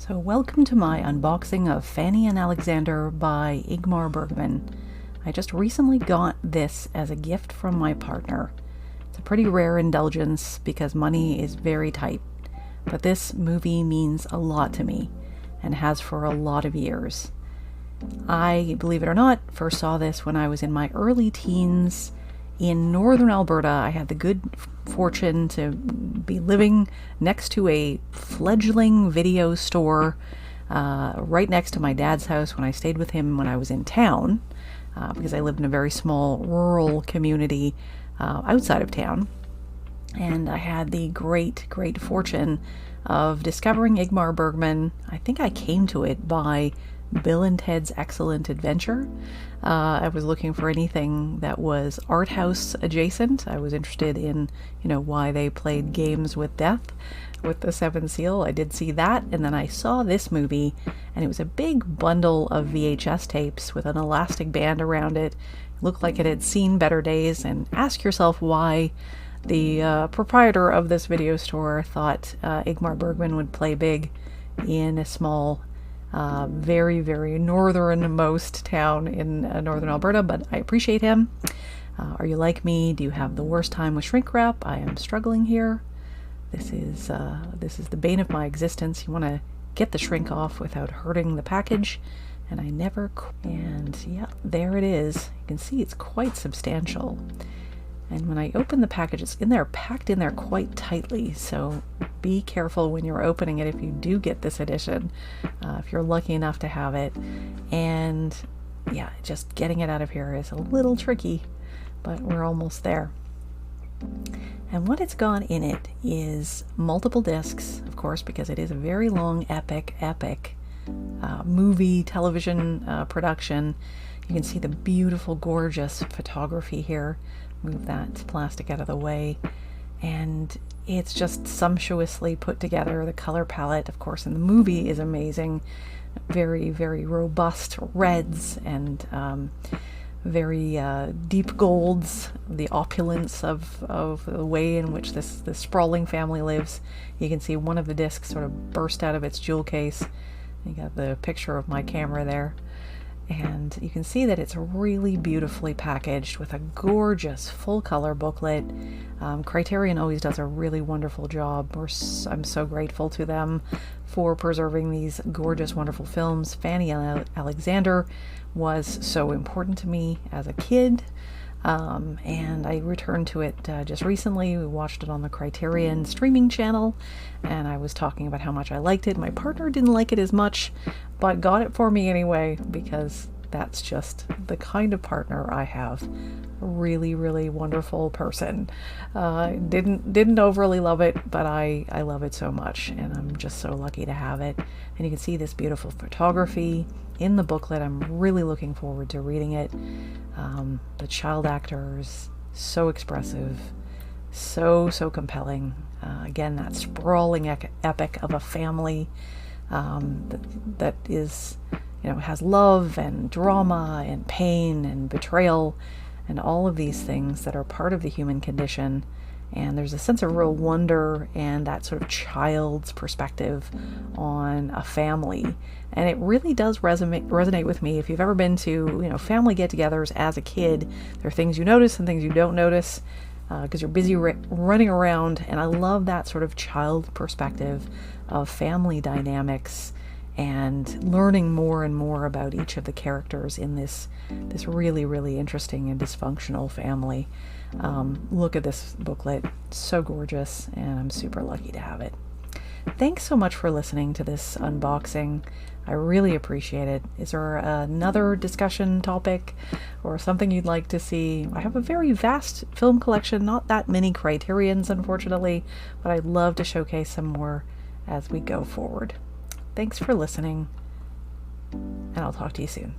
So welcome to my unboxing of Fanny and Alexander by Ingmar Bergman. I just recently got this as a gift from my partner. It's a pretty rare indulgence because money is very tight, but this movie means a lot to me and has for a lot of years. I, believe it or not, first saw this when I was in my early teens in northern Alberta. I had the good fortune to be living next to a fledgling video store right next to my dad's house when I stayed with him when I was in town, because I lived in a very small rural community outside of town. And I had the great fortune of discovering Ingmar Bergman. I think I came to it by Bill and Ted's Excellent Adventure. I was looking for anything that was art house adjacent. I was interested in, why they played games with death with the Seventh Seal. I did see that, and then I saw this movie, and it was a big bundle of VHS tapes with an elastic band around it. It looked like it had seen better days, and ask yourself why the proprietor of this video store thought Ingmar Bergman would play big in a small very northernmost town in northern Alberta, but I appreciate him. Are you like me? Do you have the worst time with shrink wrap? I am struggling here. This is the bane of my existence. You want to get the shrink off without hurting the package, and I never. And yeah, there it is. You can see it's quite substantial. And when I open the package, it's packed in there quite tightly, so be careful when you're opening it if you do get this edition, if you're lucky enough to have it. And yeah, just getting it out of here is a little tricky, but we're almost there. And what it's got in it is multiple discs, of course, because it is a very long, epic movie, television production. You can see the beautiful, gorgeous photography here. Move that plastic out of the way, and it's just sumptuously put together. The color palette, of course, in the movie is amazing. Very robust reds and very deep golds. The opulence of the way in which this sprawling family lives. You can see one of the discs sort of burst out of its jewel case. You got the picture of my camera there. And you can see that it's really beautifully packaged with a gorgeous full color booklet. Criterion always does a really wonderful job. I'm so grateful to them for preserving these gorgeous, wonderful films. Fanny and Alexander was so important to me as a kid. And I returned to it just recently. We watched it on the Criterion streaming channel, and I was talking about how much I liked it. My partner didn't like it as much, but got it for me anyway, because that's just the kind of partner I have. A really wonderful person. Didn't overly love it, but I love it so much, and I'm just so lucky to have it. And you can see this beautiful photography in the booklet. I'm really looking forward to reading it. The child actors, so expressive, so compelling. Again, that sprawling epic of a family that is, has love and drama and pain and betrayal and all of these things that are part of the human condition. And there's a sense of real wonder and that sort of child's perspective on a family. And it really does resonate with me. If you've ever been to, family get-togethers as a kid, there are things you notice and things you don't notice because you're busy running around. And I love that sort of child perspective of family dynamics and learning more and more about each of the characters in this really interesting and dysfunctional family. Look at this booklet, so gorgeous, and I'm super lucky to have it. Thanks so much for listening to this unboxing. I really appreciate it. Is there another discussion topic or something you'd like to see? I have a very vast film collection, not that many Criterions, unfortunately, but I'd love to showcase some more as we go forward. Thanks for listening, and I'll talk to you soon.